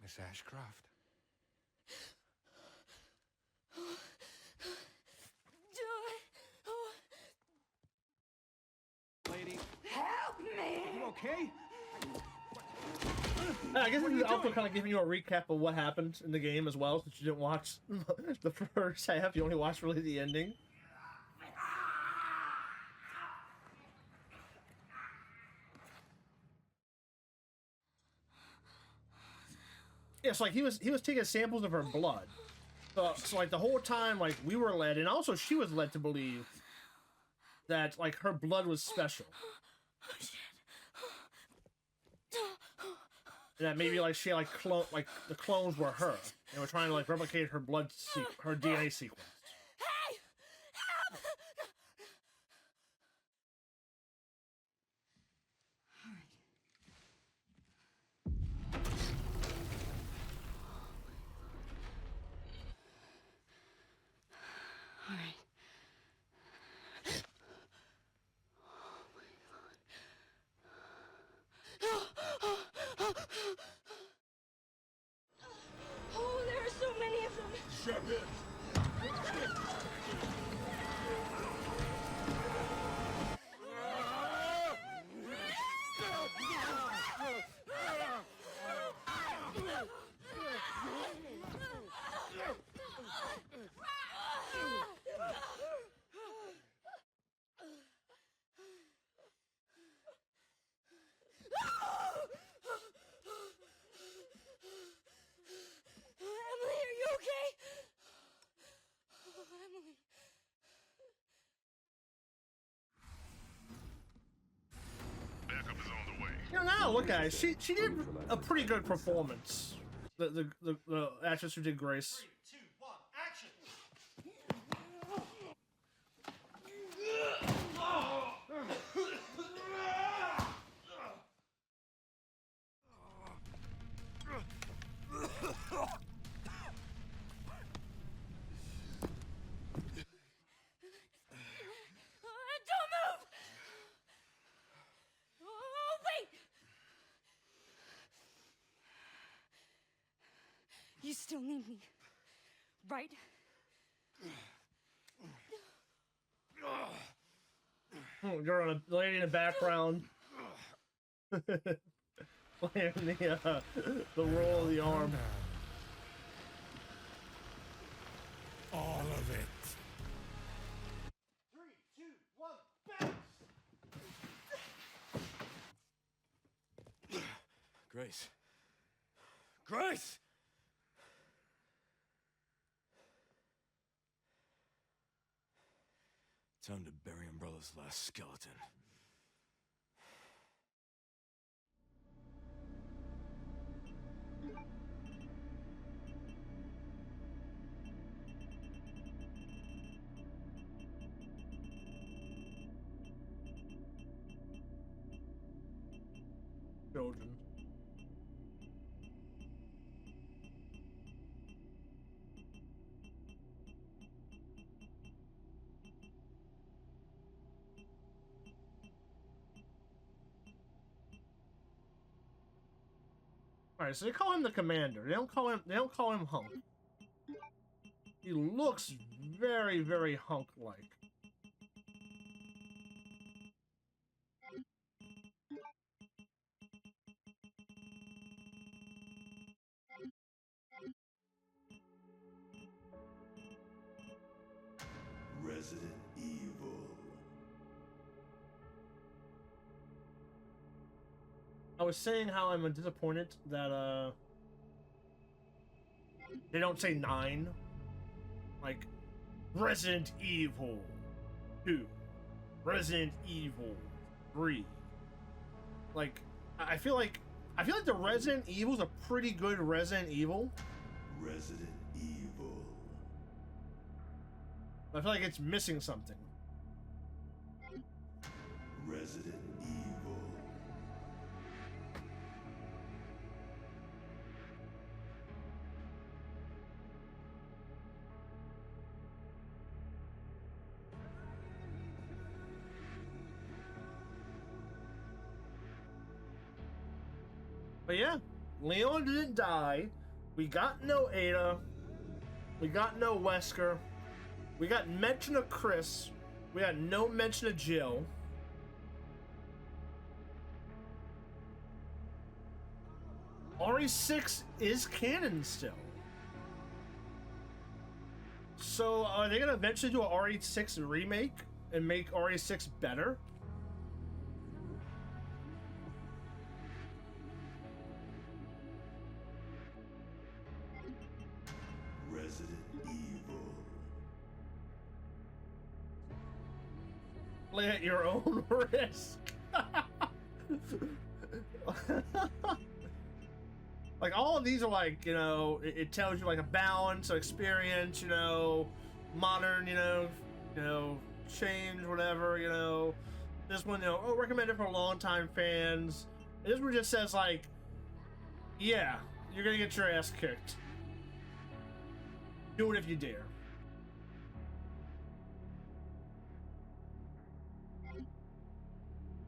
Miss Ashcroft. Lady, Help me! you okay? I guess this is also kind of giving you a recap of what happened in the game as well, since you didn't watch the first half. You only watched really the ending. Yeah, so like he was taking samples of her blood. So like the whole time, like we were led, and also she was led to believe that like her blood was special. And that maybe like she had, like the clones were her, and were trying to like replicate her her DNA sequence. Hey! Help! All right. Oh, there are so many of them. Shut it! Emily, are you okay? Oh, Emily. Backup is on the way. You know, now look at it. She did a pretty good performance. The actress who did Grace. 3, 2, 1, action! Don't move! Oh, wait! You still need me, right? You're on a lady in the background. Playing the roll of the arm. All of it. 3, 2, 1, bounce! Grace. Grace! Time to bury Umbrella's last skeleton. Children. All right, so they call him the commander. They don't call him Hunk. He looks very, very Hunk-like. Resident Evil. I was saying how I'm disappointed that they don't say 9. Like Resident Evil 2, Resident Evil 3. Like I feel like the Resident Evil's a pretty good Resident Evil. Resident Evil. I feel like it's missing something. Resident Evil. But yeah, Leon didn't die. We got no Ada. We got no Wesker. We got mention of Chris. We got no mention of Jill. RE6 is canon still. So are they gonna eventually do a RE6 remake and make RE6 better? Resident Evil. Play at your own risk. Like all of these are like, you know, it tells you like a balance of experience, you know, modern, you know, change, whatever, you know. This one, you know, oh, recommended for long-time fans. And this one just says like, yeah, you're gonna get your ass kicked. Do it if you dare.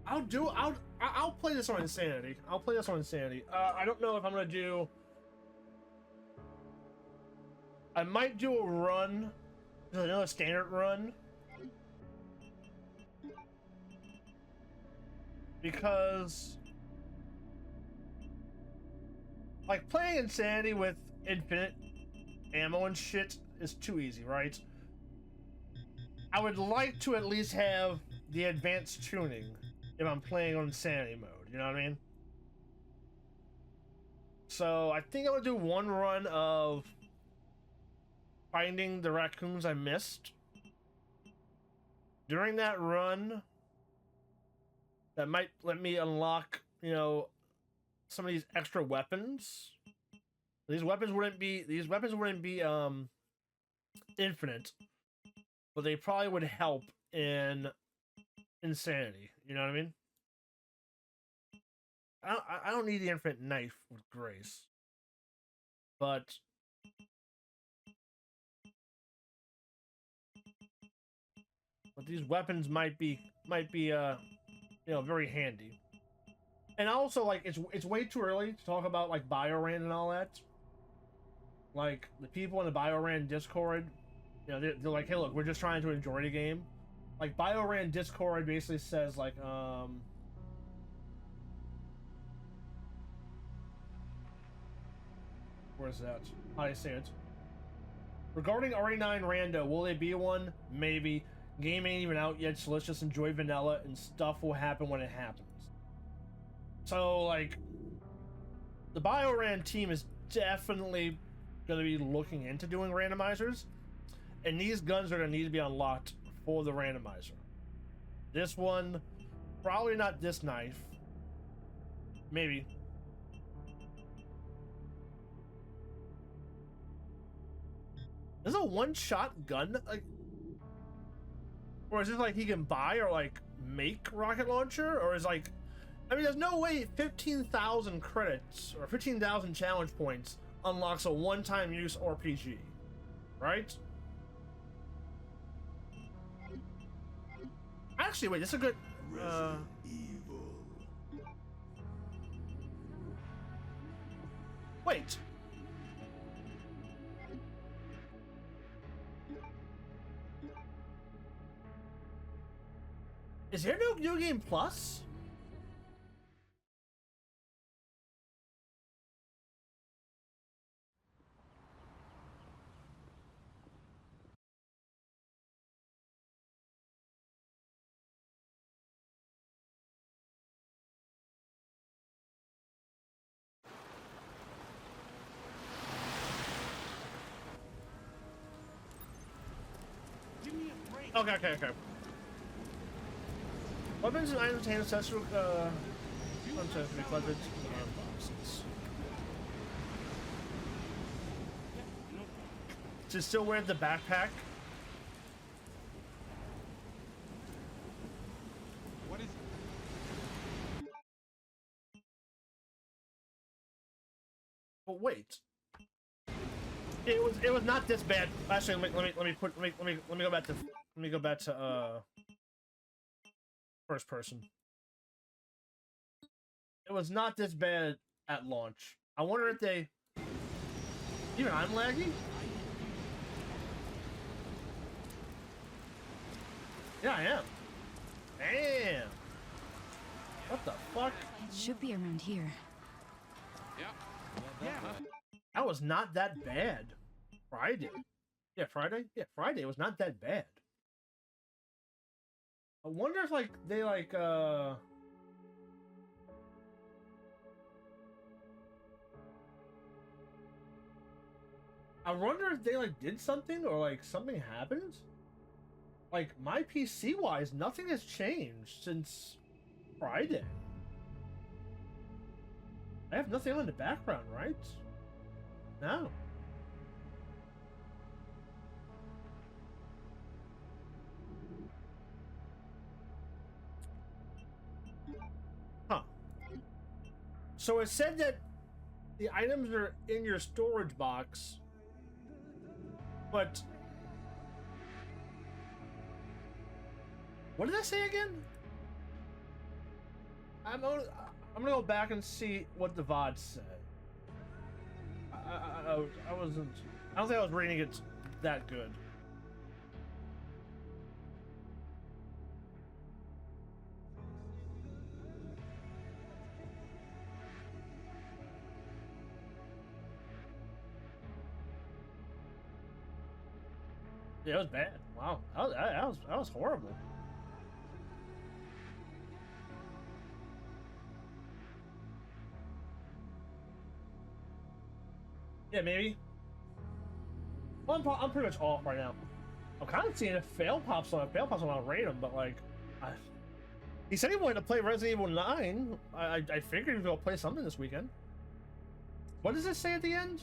I'll play this on Insanity. I'll play this on Insanity. I don't know if I'm gonna do. I might do a run, another standard run, because like playing Insanity with infinite ammo and shit is too easy, right? I would like to at least have the advanced tuning if I'm playing on Insanity mode, you know what I mean? So I think I'm gonna do one run of finding the raccoons I missed. During that run, that might let me unlock, you know, some of these extra weapons. These weapons wouldn't be infinite, but they probably would help in Insanity. You know what I mean? I don't need the infinite knife with Grace, but these weapons might be you know, very handy. And also, like, it's way too early to talk about like BioRand and all that. Like the people in the BioRand Discord, you know, they're like, hey, look, we're just trying to enjoy the game. Like BioRand Discord basically says like where's that? How do I say it? Regarding RE9 Rando, will there be one? Maybe. Game ain't even out yet, so let's just enjoy vanilla and stuff will happen when it happens. So like the BioRand team is definitely gonna be looking into doing randomizers, and these guns are gonna need to be unlocked for the randomizer. This one, probably not this knife. Maybe. Is it a one-shot gun? Like, or is it like he can buy or like make rocket launcher? Or is like, I mean, there's no way 15,000 credits or 15,000 challenge points unlocks a one-time use RPG, right? Actually, wait, this is a good. Wait. Is there no New Game Plus? Okay. Weapons and items contain ancestral content to be collected in boxes. To still wear the backpack. What is it? But wait. It was not this bad. Actually, let me go back to first person. It was not this bad at launch. I wonder if they... Even I'm laggy? Yeah, I am. Damn. What the fuck? It should be around here. That was not that bad. Friday. Yeah, Friday? Yeah, Friday was not that bad. I wonder if, like, they, like, I wonder if they, like, did something or, like, something happened? Like, my PC-wise, nothing has changed since Friday. I have nothing on in the background, right? No. Huh. So it said that the items are in your storage box, but what did that say again? I'm gonna go back and see what the VOD said. I wasn't. I don't think I was reading it that good. Yeah, it was bad. Wow, that was horrible. Yeah, maybe. Well, I'm pretty much off right now. I'm kind of seeing if fail pops on. I'll rate him, but like, he said he wanted to play Resident Evil 9. I figured he was gonna play something this weekend. What does it say at the end?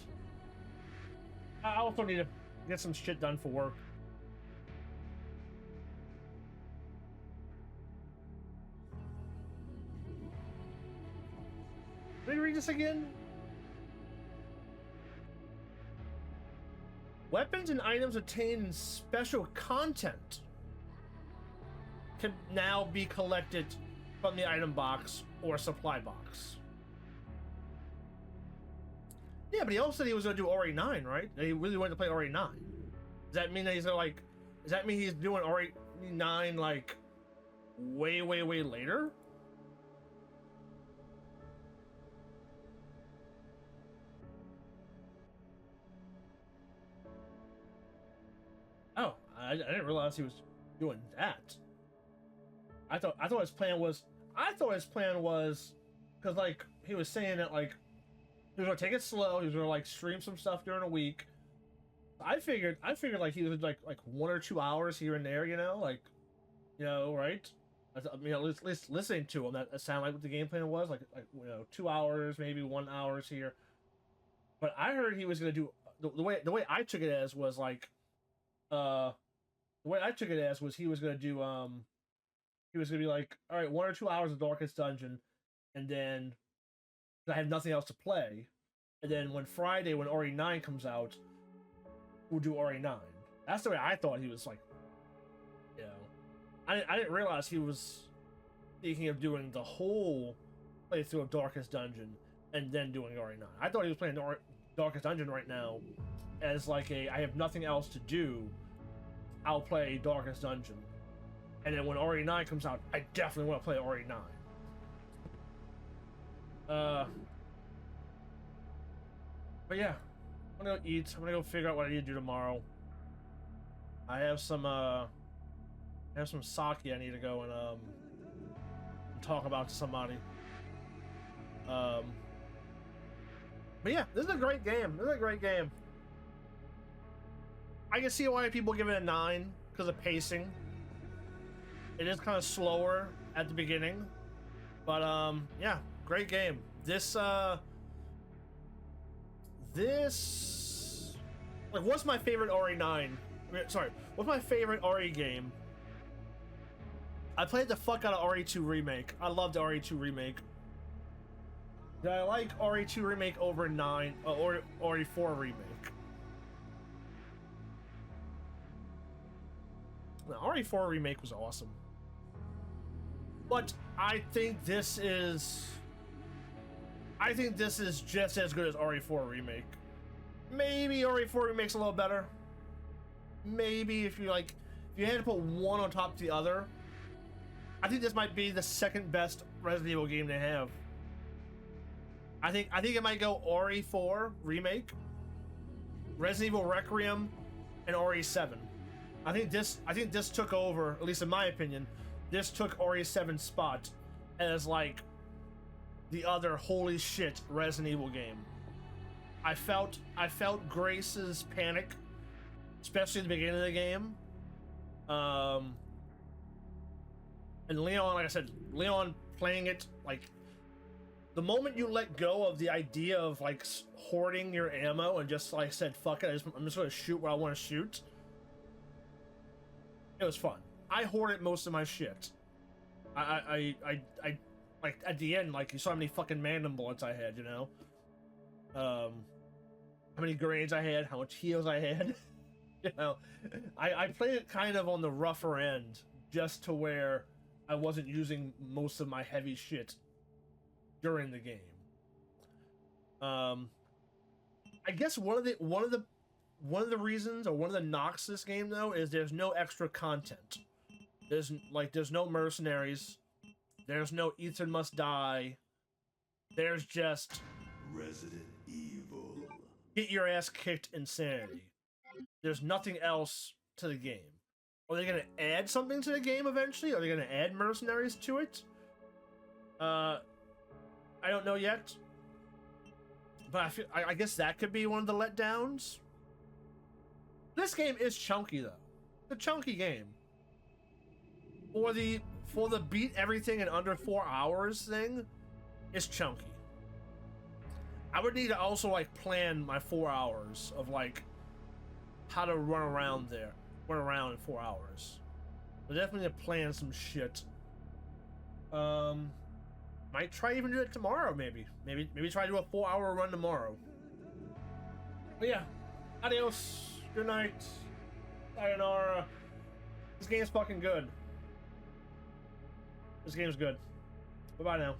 I also need to get some shit done for work. Let me read this again. Weapons and items obtained in special content can now be collected from the item box or supply box. Yeah, but he also said he was going to do Ori 9, right? That he really wanted to play Ori 9. Does that mean that he's gonna, like... Does that mean he's doing Ori 9, like, way later? Oh, I didn't realize he was doing that. I thought his plan was... Because, like, he was saying that, like, he was gonna take it slow. He was gonna like stream some stuff during a week. I figured like he was like 1 or 2 hours here and there, you know, like, you know, right? I mean, at least listening to him, that sounded like what the game plan was, like you know, 2 hours, maybe 1 hour here. But I heard he was gonna do the way I took it as was like, the way I took it as was he was gonna do he was gonna be like, all right, 1 or 2 hours of Darkest Dungeon, and then I have nothing else to play. And then when Friday, when Ori 9 comes out, we'll do Ori 9. That's the way I thought he was, like, you know. I didn't realize he was thinking of doing the whole playthrough of Darkest Dungeon and then doing Ori 9. I thought he was playing Darkest Dungeon right now as, like, I have nothing else to do, I'll play Darkest Dungeon. And then when Ori 9 comes out, I definitely want to play Ori 9. But yeah, I'm gonna go eat. I'm gonna go figure out what I need to do tomorrow. I have some sake I need to go and talk about to somebody. But yeah, this is a great game. I can see why people give it a 9 because of pacing. It is kind of slower at the beginning, but yeah. Great game. This like, what's my favorite Ori 9? Sorry, what's my favorite Ori game? I played the fuck out of Ori 2 Remake. I loved Ori 2 Remake. Did I like Ori 2 Remake over Ori 4 Remake? No, Ori 4 Remake was awesome. But I think this is... I think this is just as good as RE4 Remake. Maybe RE4 Remake's a little better. Maybe if you had to put one on top of the other, I think this might be the second best Resident Evil game they have. I think it might go RE4 Remake, Resident Evil Requiem, and RE7. I think this took over, at least in my opinion, this took RE7's spot as like the other holy shit Resident Evil game. I felt Grace's panic, especially at the beginning of the game. And Leon, like I said, Leon playing it, like, the moment you let go of the idea of like hoarding your ammo and just like said, fuck it, I'm just gonna shoot what I want to shoot. It was fun. I hoarded most of my shit. I like at the end, like you saw how many fucking Magnum bullets I had, you know? How many grenades I had, how much heals I had. You know, I played it kind of on the rougher end, just to where I wasn't using most of my heavy shit during the game. I guess one of the reasons, or one of the knocks this game though, is there's no extra content. There's no mercenaries. There's no Ethan must die. There's just Resident Evil. Get your ass kicked insanity. There's nothing else to the game. Are they gonna add something to the game eventually? Are they gonna add mercenaries to it? I don't know yet. But I guess that could be one of the letdowns. This game is chunky though. It's a chunky game. For the beat everything in under 4 hours thing, it's chunky. I would need to also like plan my 4 hours of like how to run around in 4 hours. I definitely need to plan some shit. Might try even do it tomorrow, maybe try to do a 4-hour run tomorrow. But yeah, adios, good night, sayonara. This game's fucking good. This game's good. Bye-bye now.